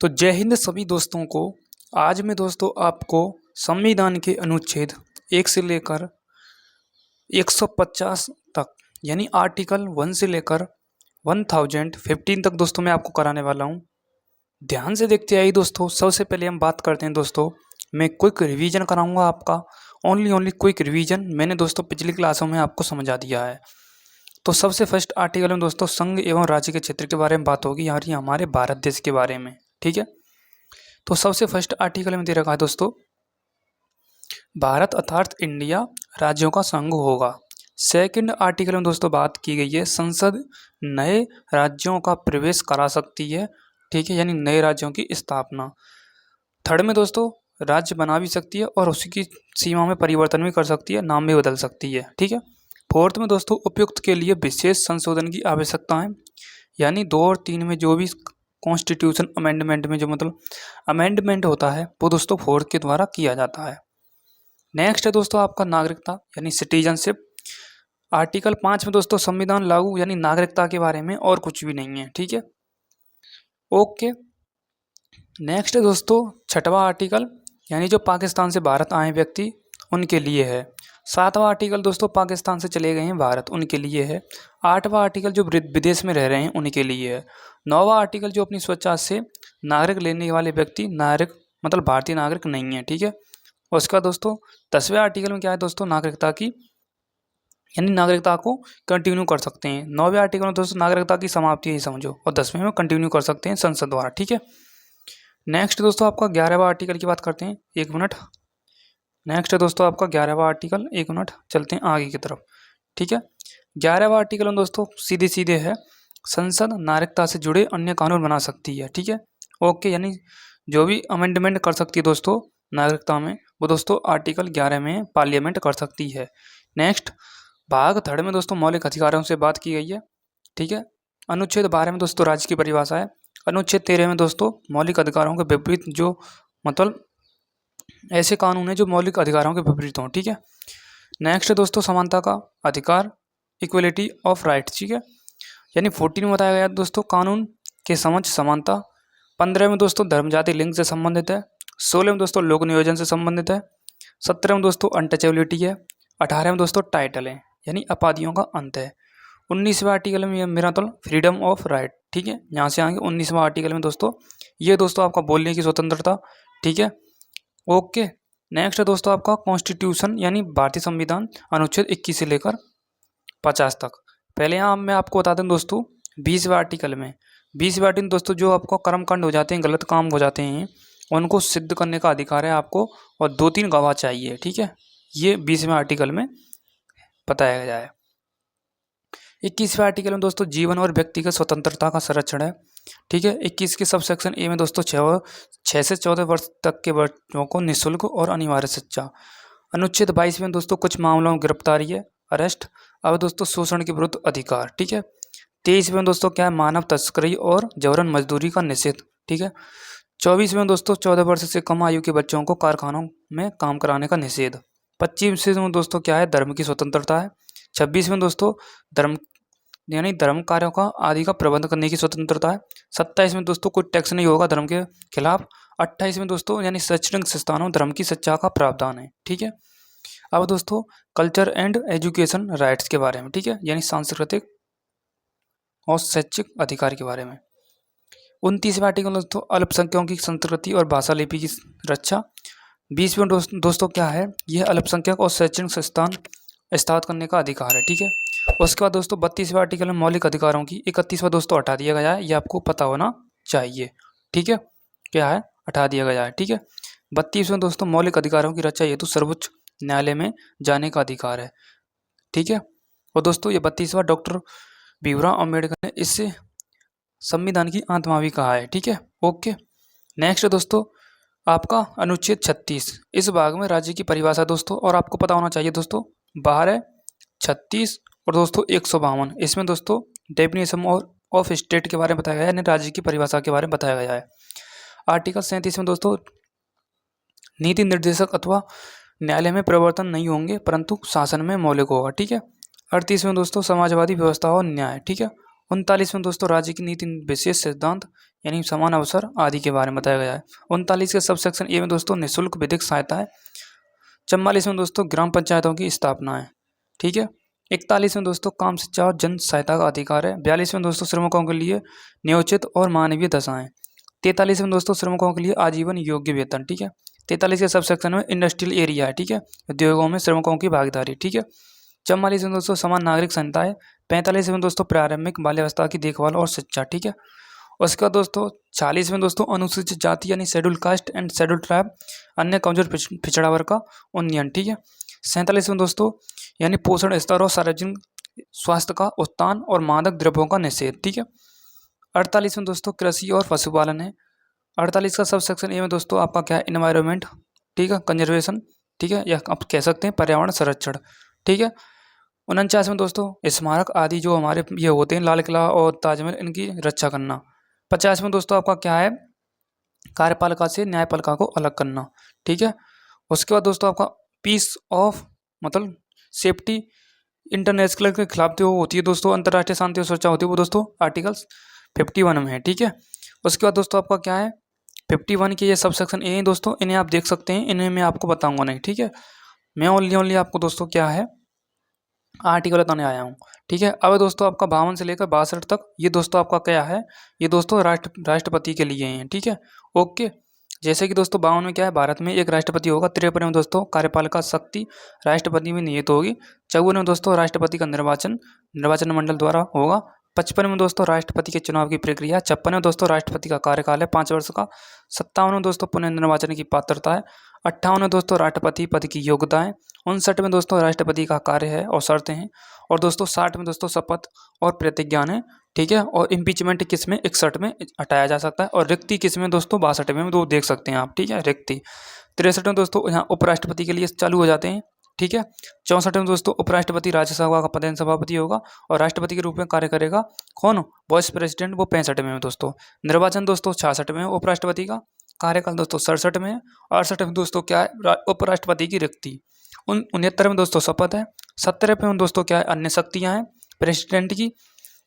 तो जय हिंद सभी दोस्तों को। आज मैं दोस्तों आपको संविधान के अनुच्छेद 1 से लेकर 150 तक यानी आर्टिकल 1 से लेकर 1015 तक दोस्तों मैं आपको कराने वाला हूं। ध्यान से देखते आइए दोस्तों। सबसे पहले हम बात करते हैं दोस्तों, मैं क्विक रिवीजन कराऊंगा आपका। ओनली क्विक रिवीजन मैंने दोस्तों पिछली क्लासों में आपको समझा दिया है। तो सबसे फर्स्ट आर्टिकल में दोस्तों संघ एवं राज्य के क्षेत्र के बारे में बात होगी, यानी हमारे भारत देश के बारे में। ठीक है, तो सबसे फर्स्ट आर्टिकल में दे रखा है दोस्तों, भारत अर्थात इंडिया राज्यों का संघ होगा। सेकंड आर्टिकल में दोस्तों बात की गई है, संसद नए राज्यों का प्रवेश करा सकती है। ठीक है, यानी नए राज्यों की स्थापना। थर्ड में दोस्तों राज्य बना भी सकती है और उसकी सीमा में परिवर्तन भी कर सकती है, नाम भी बदल सकती है। ठीक है। फोर्थ में दोस्तों उपयुक्त के लिए विशेष संशोधन की आवश्यकता है, यानी 2 और 3 में जो भी कॉन्स्टिट्यूशन अमेंडमेंट में जो मतलब अमेंडमेंट होता है वो दोस्तों फोर्थ के द्वारा किया जाता है। नेक्स्ट है दोस्तों आपका नागरिकता यानी सिटीजनशिप। आर्टिकल 5 में दोस्तों संविधान लागू यानी नागरिकता के बारे में, और कुछ भी नहीं है। ठीक है, ओके। नेक्स्ट है दोस्तों छठवां आर्टिकल, यानी जो पाकिस्तान से भारत आए व्यक्ति उनके लिए है। सातवां आर्टिकल दोस्तों पाकिस्तान से चले गए हैं भारत उनके लिए है। आठवां आर्टिकल जो विदेश में रह रहे हैं उनके लिए है। नौवां आर्टिकल जो अपनी स्वेच्छा से नागरिक लेने वाले व्यक्ति नागरिक मतलब भारतीय नागरिक नहीं है। ठीक है, और उसका दोस्तों 10वें आर्टिकल में क्या है दोस्तों, नागरिकता की यानी नागरिकता को कंटिन्यू कर सकते हैं। 9वें आर्टिकल में दोस्तों नागरिकता की समाप्ति ही समझो, और 10वें में कंटिन्यू कर सकते हैं संसद द्वारा। ठीक है। नेक्स्ट दोस्तों आपका 11वां आर्टिकल की बात करते हैं, 1 मिनट। नेक्स्ट है दोस्तों आपका 11वां आर्टिकल, 1 मिनट चलते हैं आगे की तरफ। ठीक है, 11वां आर्टिकल में दोस्तों सीधे है, संसद नागरिकता से जुड़े अन्य कानून बना सकती है। ठीक है, ओके, यानी जो भी अमेंडमेंट कर सकती है दोस्तों नागरिकता में, वो दोस्तों आर्टिकल 11 में पार्लियामेंट कर सकती है। नेक्स्ट भाग 3 में दोस्तों मौलिक अधिकारों से बात की गई है। ठीक है, अनुच्छेद 12 में दोस्तों राज्य की परिभाषा है। अनुच्छेद 13 में दोस्तों मौलिक अधिकारों के विपरीत जो मतलब ऐसे कानून है जो मौलिक अधिकारों के विपरीत हों। ठीक है। नेक्स्ट है दोस्तों समानता का अधिकार, इक्वलिटी ऑफ राइट्स। ठीक है, यानी 14 में बताया गया दोस्तों कानून के समझ समानता। 15 में दोस्तों धर्म जाति लिंग से संबंधित है। 16 में दोस्तों लोक नियोजन से संबंधित है। 17 में दोस्तों अनटचेबिलिटी है। 18 में दोस्तों टाइटल है यानी अपाधियों का अंत है। 19वें आर्टिकल में मेरा तो फ्रीडम ऑफ राइट। ठीक है, यहाँ से आगे 19वां आर्टिकल में दोस्तों ये दोस्तों आपका बोलने की स्वतंत्रता। ठीक है, ओके। नेक्स्ट है दोस्तों आपका कॉन्स्टिट्यूशन यानी भारतीय संविधान, अनुच्छेद 21 से लेकर 50 तक। पहले यहाँ मैं आपको बता दूं दोस्तों 20वें आर्टिकल में, 20वें आर्टिकल दोस्तों जो आपको कर्मकांड हो जाते हैं, गलत काम हो जाते हैं, उनको सिद्ध करने का अधिकार है आपको, और 2-3 गवाह चाहिए। ठीक है, ये 20वें आर्टिकल में बताया गया है। 21वें आर्टिकल में दोस्तों जीवन और व्यक्तिगत स्वतंत्रता का संरक्षण है। ठीक है, 21 के सब सेक्शन ए में दोस्तों 6 से 14 वर्ष तक के बच्चों को निःशुल्क और अनिवार्य शिक्षा। अनुच्छेद 22 में दोस्तों कुछ मामलों में गिरफ्तारी है, अरेस्ट। अब दोस्तों शोषण के विरुद्ध अधिकार। ठीक है, 23 में दोस्तों क्या है, मानव तस्करी और जबरन मजदूरी का निषेध। ठीक है, 24 में दोस्तों 14 वर्ष से कम आयु के बच्चों को कारखानों में काम कराने का निषेध। 25 में दोस्तों क्या है, धर्म की स्वतंत्रता है। 26 में दोस्तों धर्म यानी धर्म कार्यों का आदि का प्रबंध करने की स्वतंत्रता है। 27 में दोस्तों कोई टैक्स नहीं होगा धर्म के खिलाफ। 28 में दोस्तों यानी शैक्षणिक संस्थानों धर्म की शिक्षा का प्रावधान है। ठीक है, अब दोस्तों कल्चर एंड एजुकेशन राइट्स के बारे में। ठीक है, यानी सांस्कृतिक और शैक्षिक अधिकार के बारे में। 29वें आर्टिकल दोस्तों अल्पसंख्यकों की संस्कृति और भाषा लिपि की रक्षा। 20वें दोस्तों क्या है, यह अल्पसंख्यक और शैक्षणिक संस्थान स्थापित करने का अधिकार है। ठीक है, उसके बाद दोस्तों 32वें आर्टिकल में मौलिक अधिकारों की 31वां दोस्तों हटा दिया गया है, ये आपको पता होना चाहिए। ठीक है, क्या है, हटा दिया गया है। ठीक है, 32वें दोस्तों मौलिक अधिकारों की रक्षा हेतु सर्वोच्च न्यायालय में जाने का अधिकार है। ठीक है, और दोस्तों ये 32वां डॉक्टर भीमराव अम्बेडकर ने इससे संविधान की आत्मा भी कहा है। ठीक है, ओके। नेक्स्ट दोस्तों आपका अनुच्छेद 36, इस भाग में राज्य की परिभाषा दोस्तों, और आपको पता होना चाहिए दोस्तों 12, 36 और दोस्तों 152। इसमें दोस्तों डेफिनेशन ऑफ स्टेट के बारे में बताया गया है, यानी राज्य की परिभाषा के बारे में बताया गया है। आर्टिकल 37 में दोस्तों नीति निर्देशक अथवा न्यायालय में प्रवर्तन नहीं होंगे, परंतु शासन में मौलिक होगा। ठीक है, 38 में दोस्तों समाजवादी व्यवस्था और न्याय। ठीक है, 39 में दोस्तों राज्य की नीति विशेष सिद्धांत यानी समान अवसर आदि के बारे में बताया गया है। 39 के सब सेक्शन ए में दोस्तों निःशुल्क विधिक सहायता है। 44 में दोस्तों ग्राम पंचायतों की स्थापना है। ठीक है। 41 में दोस्तों काम शिक्षा और जन सहायता का अधिकार है। 42 में दोस्तों श्रमिकों के लिए नियोजित और मानवीय दशाएं। 43 में दोस्तों श्रमिकों के लिए आजीवन योग्य वेतन। ठीक है। 43 के सब सेक्शन में इंडस्ट्रियल एरिया है। ठीक है। उद्योगों में श्रमिकों की भागीदारी। ठीक है। 44 में दोस्तों समान नागरिक संहिता है। 45 में दोस्तों प्रारंभिक बाल्यावस्था की देखभाल और शिक्षा। ठीक है। उसके बाद दोस्तों 40 में दोस्तों अनुसूचित जाति यानी schedule caste and schedule tribe अन्य कमजोर पिछड़ा वर्ग का उन्नयन। ठीक है। 47 में दोस्तों यानी पोषण स्तर और सार्वजनिक स्वास्थ्य का उत्थान और मादक द्रव्यों का निषेध। ठीक है। 48 में दोस्तों कृषि और पशुपालन है। 48 का सब सेक्शन ए में दोस्तों आपका क्या है इन्वायरमेंट। ठीक है। कंजर्वेशन। ठीक है। या आप कह सकते हैं पर्यावरण संरक्षण। ठीक है। 49 में दोस्तों स्मारक आदि जो हमारे ये होते हैं लाल किला और ताजमहल इनकी रक्षा करना। 50 में दोस्तों आपका क्या है कार्यपालिका से न्यायपालिका को अलग करना। ठीक है। उसके बाद दोस्तों आपका पीस ऑफ मतलब सेफ्टी इंटरनेशनल के खिलाफ जो होती है दोस्तों अंतर्राष्ट्रीय शांति और सुरक्षा होती है वो दोस्तों आर्टिकल्स 51 में है। ठीक है। उसके बाद दोस्तों आपका क्या है 51 के ये सब सेक्शन ए हैं दोस्तों, इन्हें आप देख सकते हैं, इन्हें मैं आपको बताऊंगा नहीं। ठीक है। मैं ओनली आपको दोस्तों क्या है आर्टिकल बताने आया हूँ। ठीक है। अब दोस्तों आपका 52 से लेकर 62 तक ये दोस्तों आपका क्या है ये दोस्तों राष्ट्रपति के लिए हैं। ठीक है। ओके। जैसे कि दोस्तों 52 में क्या है भारत में एक राष्ट्रपति होगा। 53 में दोस्तों कार्यपालिका शक्ति राष्ट्रपति में निहित होगी। 54 में दोस्तों राष्ट्रपति का निर्वाचन मंडल द्वारा होगा। 55 में दोस्तों राष्ट्रपति के चुनाव की प्रक्रिया। 56 में दोस्तों राष्ट्रपति का कार्यकाल है 5 वर्ष का। 57 में दोस्तों पुनर्निर्वाचन की पात्रता है। 58 में दोस्तों राष्ट्रपति पद की योग्यता है। 59 में दोस्तों राष्ट्रपति का कार्य है और शर्तें हैं। और दोस्तों 60 में दोस्तों शपथ और प्रतिज्ञान है। ठीक है। और इम्पीचमेंट किस में 61 में हटाया जा सकता है और रिक्ति किस में दोस्तों 62 में दो देख सकते हैं आप। ठीक है। रिक्ति 63 में दोस्तों यहाँ उपराष्ट्रपति के लिए चालू हो जाते हैं। ठीक है। 64 में दोस्तों उपराष्ट्रपति राज्यसभा का पदेन सभापति होगा और राष्ट्रपति के रूप में कार्य करेगा कौन वाइस प्रेसिडेंट वो 65 में दोस्तों। निर्वाचन दोस्तों 66 में उपराष्ट्रपति का कार्यकाल दोस्तों 67 में है। 68 में दोस्तों क्या है उपराष्ट्रपति की रिक्ति। 69 में दोस्तों शपथ है। 70 में दोस्तों क्या है अन्य शक्तियां हैं प्रेसिडेंट की।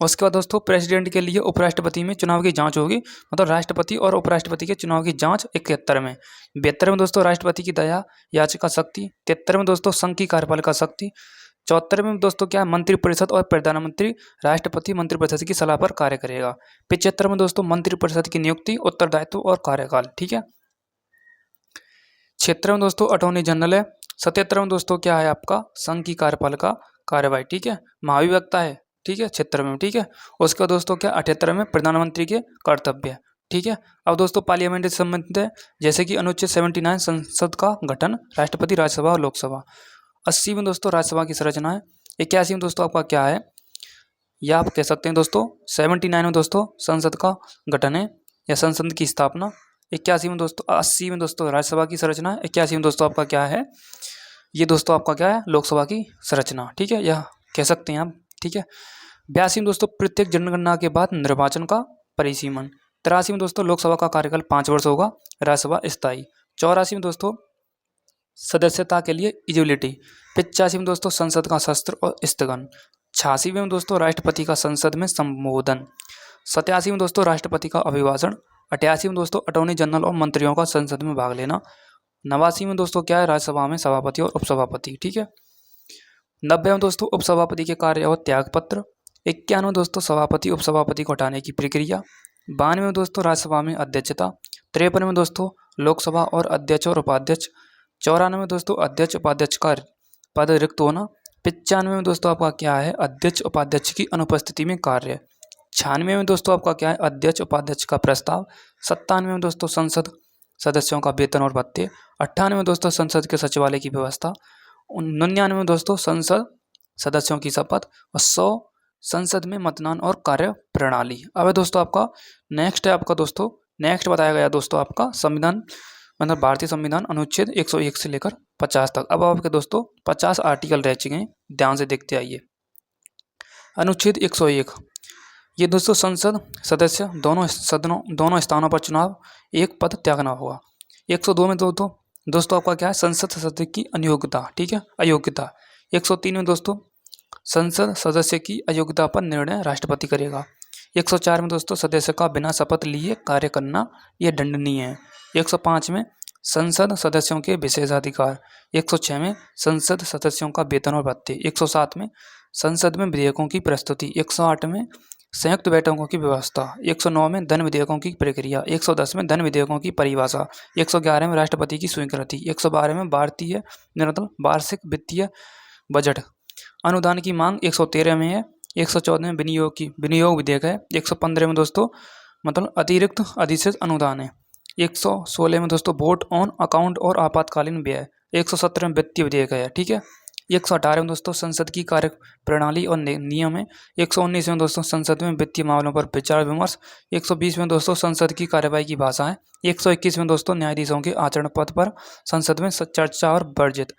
उसके बाद दोस्तों प्रेसिडेंट के लिए उपराष्ट्रपति में चुनाव की जांच होगी मतलब राष्ट्रपति और उपराष्ट्रपति के चुनाव की जांच 71 में। 72 में दोस्तों राष्ट्रपति की दया याचिका शक्ति। 73 में दोस्तों संघ की कार्यपालिका शक्ति। 74 में दोस्तों क्या है मंत्रिपरिषद और प्रधानमंत्री राष्ट्रपति मंत्रिपरिषद की सलाह पर कार्य करेगा। 75 में दोस्तों मंत्रिपरिषद की नियुक्ति उत्तरदायित्व और कार्यकाल। ठीक है। 76 में दोस्तों अटॉर्नी जनरल है। 77 में दोस्तों क्या है आपका संघ की कार्यपालिका कार्यवाही। ठीक है। महाधिवक्ता है। ठीक है 76 में। ठीक है। उसके बाद दोस्तों क्या 78 में प्रधानमंत्री के कर्तव्य। ठीक है। अब दोस्तों पार्लियामेंट से संबंधित है जैसे कि अनुच्छेद 79 संसद का गठन राष्ट्रपति राज्यसभा और लोकसभा। 80 में दोस्तों राज्यसभा की संरचना है। 81 में दोस्तों आपका क्या है या आप कह सकते हैं दोस्तों 79 में दोस्तों संसद का गठन है या संसद की स्थापना। 81 में दोस्तों 80 में दोस्तों राज्यसभा की संरचना है। 81 में दोस्तों आपका क्या है ये दोस्तों आपका क्या है लोकसभा की संरचना। ठीक है। यह कह सकते हैं आप। ठीक है। 82 में दोस्तों प्रत्येक जनगणना के बाद निर्वाचन का परिसीमन। 83 में दोस्तों लोकसभा का कार्यकाल 5 वर्ष होगा राज्यसभा स्थायी। 84 में दोस्तों सदस्यता के लिए इलिजिबिलिटी। 85 में दोस्तों संसद का शस्त्र और स्थगन। 86 में दोस्तों राष्ट्रपति का संसद में संबोधन। 87 में दोस्तों राष्ट्रपति का अभिभाषण। 88 में दोस्तों अटॉर्नी जनरल और मंत्रियों का संसद में भाग लेना। 89 में दोस्तों क्या है राज्यसभा में सभापति और उपसभापति। ठीक है। 90 में दोस्तों उपसभापति के कार्य और त्यागपत्र। 91 में दोस्तों सभापति उपसभापति को हटाने की प्रक्रिया। 92 में दोस्तों राज्यसभा में अध्यक्षता। 53 में दोस्तों लोकसभा और अध्यक्ष और उपाध्यक्ष। 94 में दोस्तों अध्यक्ष उपाध्यक्ष का पद रिक्त होना। 95 में दोस्तों आपका क्या है अध्यक्ष उपाध्यक्ष की अनुपस्थिति में कार्य। 96 में दोस्तों आपका क्या है अध्यक्ष उपाध्यक्ष का प्रस्ताव। 97 में दोस्तों संसद सदस्यों का वेतन और भत्ते। 98 में दोस्तों संसद के सचिवालय की व्यवस्था। 99 में दोस्तों संसद सदस्यों की शपथ और 100 संसद में मतदान और कार्य प्रणाली। अब दोस्तों आपका नेक्स्ट है आपका दोस्तों नेक्स्ट बताया गया दोस्तों आपका संविधान मतलब भारतीय संविधान अनुच्छेद 101 से लेकर 50 तक। अब आपके दोस्तों 50 आर्टिकल रह चुके हैं, ध्यान से देखते आइए। अनुच्छेद 101 ये दोस्तों संसद सदस्य दोनों स्थानों पर चुनाव एक पद त्यागना होगा। 102 में दोस्तों आपका क्या है संसद सदस्य की अनियोग्यता। ठीक है अयोग्यता। 103 में दोस्तों संसद सदस्य की अयोग्यता पर निर्णय राष्ट्रपति करेगा। 104 में दोस्तों सदस्य का बिना शपथ लिए कार्य करना यह दंडनीय है। 105 में संसद सदस्यों के विशेषाधिकार। 106 में संसद सदस्यों का वेतन और भत्ते। 107 में संसद में विधेयकों की प्रस्तुति। 108 में संयुक्त बैठकों की व्यवस्था। 109 में धन विधेयकों की प्रक्रिया। 110 में धन विधेयकों की परिभाषा। 111 में राष्ट्रपति की स्वीकृति। 112 में भारतीय मतलब वार्षिक वित्तीय बजट। अनुदान की मांग 113 में है। 114 में विनियोग विधेयक है। 115 में दोस्तों मतलब अतिरिक्त अधिशेष अनुदान है। 116 में दोस्तों वोट ऑन अकाउंट और आपातकालीन व्यय। 117 में वित्तीय विधेयक है। ठीक है। 118 में दोस्तों संसद की कार्य प्रणाली और नियम है। 119 में दोस्तों संसद में वित्तीय मामलों पर विचार विमर्श। 120 में दोस्तों संसद की कार्यवाही की भाषा है। 121 में दोस्तों न्यायाधीशों के आचरण पथ पर संसद में चर्चा और वर्जित।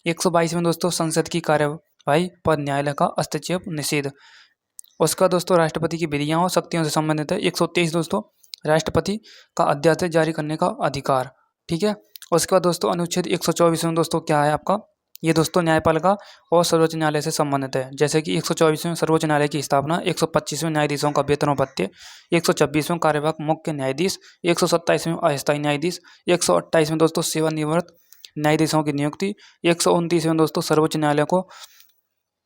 122 में दोस्तों संसद की कार्यवाही पर न्यायालय का हस्तक्षेप निषेध। उसका दोस्तों राष्ट्रपति की विधियां और शक्तियों से संबंधित है। 123 दोस्तों राष्ट्रपति का अध्यादेश जारी करने का अधिकार। ठीक है। उसके बाद दोस्तों अनुच्छेद 124 में दोस्तों क्या है आपका, ये दोस्तों न्यायपालिका और सर्वोच्च न्यायालय से संबंधित है। जैसे कि 124 में सर्वोच्च न्यायालय की स्थापना। 125 में न्यायाधीशों का वेतन और भत्ते। 126 में कार्यवाहक मुख्य न्यायाधीश। 127 में अस्थायी न्यायाधीश। 128 में दोस्तों सेवानिवृत्त न्यायाधीशों की नियुक्ति। 129 में दोस्तों सर्वोच्च न्यायालय को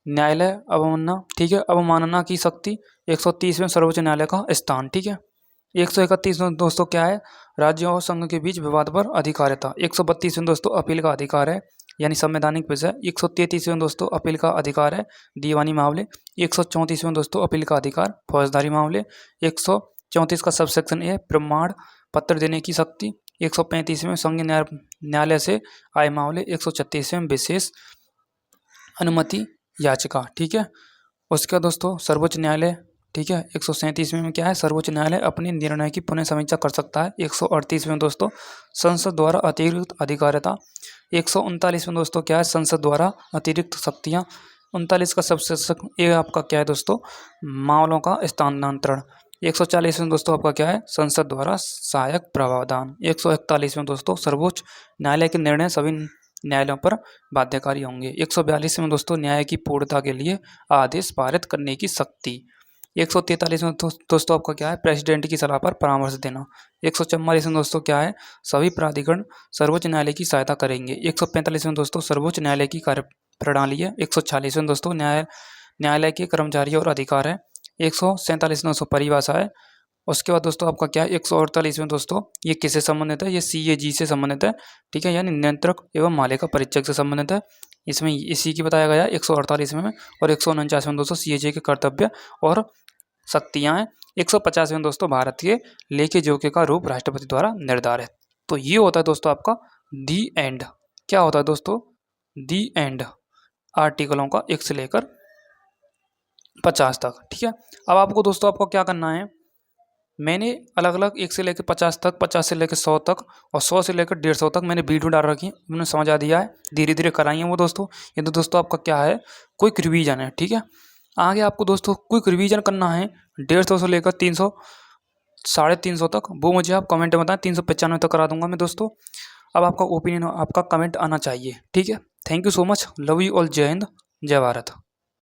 न्यायालय अवमानना। ठीक है, अवमानना की शक्ति। 130 में सर्वोच्च न्यायालय का स्थान। ठीक है। 131 में दोस्तों क्या है, राज्यों और संघ के बीच विवाद पर अधिकारिता। 132 में दोस्तों अपील का अधिकार है यानी संवैधानिक विषय। 133 में दोस्तों अपील का अधिकार है दीवानी मामले। 134 में दोस्तों अपील का अधिकार फौजदारी मामले। 134 का सब सेक्शन ए प्रमाण पत्र देने की शक्ति। 135 में संघ न्यायालय से आए मामले। 136 में विशेष अनुमति याचिका। ठीक है। उसके बाद दोस्तों सर्वोच्च न्यायालय। ठीक है। 137 में क्या है, सर्वोच्च न्यायालय अपने निर्णय की पुनः समीक्षा कर सकता है। 138 में दोस्तों संसद द्वारा अतिरिक्त अधिकारिता। 139 में दोस्तों क्या है, संसद द्वारा अतिरिक्त शक्तियाँ। 39 का सबसेक्शन ए आपका क्या है दोस्तों, मामलों का स्थानांतरण। 140 में दोस्तों आपका क्या है, संसद द्वारा सहायक प्रावधान। 141 में दोस्तों सर्वोच्च न्यायालय के निर्णय सभी न्यायालयों पर बाध्यकारी होंगे। 142 में दोस्तों न्याय की पूर्णता के लिए आदेश पारित करने की शक्ति। 143 में दोस्तों आपका क्या है, प्रेसिडेंट की सलाह पर परामर्श देना। 144 में दोस्तों क्या है, सभी प्राधिकरण सर्वोच्च न्यायालय की सहायता करेंगे। 145 में दोस्तों सर्वोच्च न्यायालय की कार्य प्रणाली है। 146 में दोस्तों न्यायालय के कर्मचारी और अधिकार है। 147 में दोस्तों परिभाषा है। उसके बाद दोस्तों आपका क्या है, 148 में दोस्तों ये किससे संबंधित है, ये CAG से संबंधित है। ठीक है, यानी नियंत्रक एवं मालिका परीक्षक से संबंधित है। इसमें इसी की बताया गया है 148 में। और 149 में दोस्तों CAG के कर्तव्य और शक्तियाँ हैं। 150 में दोस्तों भारत के लेखे जोखे का रूप राष्ट्रपति द्वारा निर्धारित। तो ये होता है दोस्तों आपका दी एंड। क्या होता है दोस्तों, दी एंड आर्टिकलों का 1 से लेकर 50 तक। ठीक है। अब आपको दोस्तों आपको क्या करना है, मैंने अलग अलग 1 से लेकर 50 तक, 50 से लेकर 100 तक और 100 से लेकर 150 तक मैंने वीडियो डाल रखी है। मैंने समझा दिया है, धीरे धीरे कराई है वो दोस्तों। ये तो दोस्तों आपका क्या है, क्विक रिवीजन है। ठीक है। आगे आपको दोस्तों क्विक रिवीजन करना है 150 से लेकर 300 350 तक, वो मुझे आप कमेंट में बताएं। 395 तक करा दूंगा मैं दोस्तों। अब आपका ओपिनियन, आपका कमेंट आना चाहिए। ठीक है। Thank you so much. Love you all. जय हिंद, जय भारत।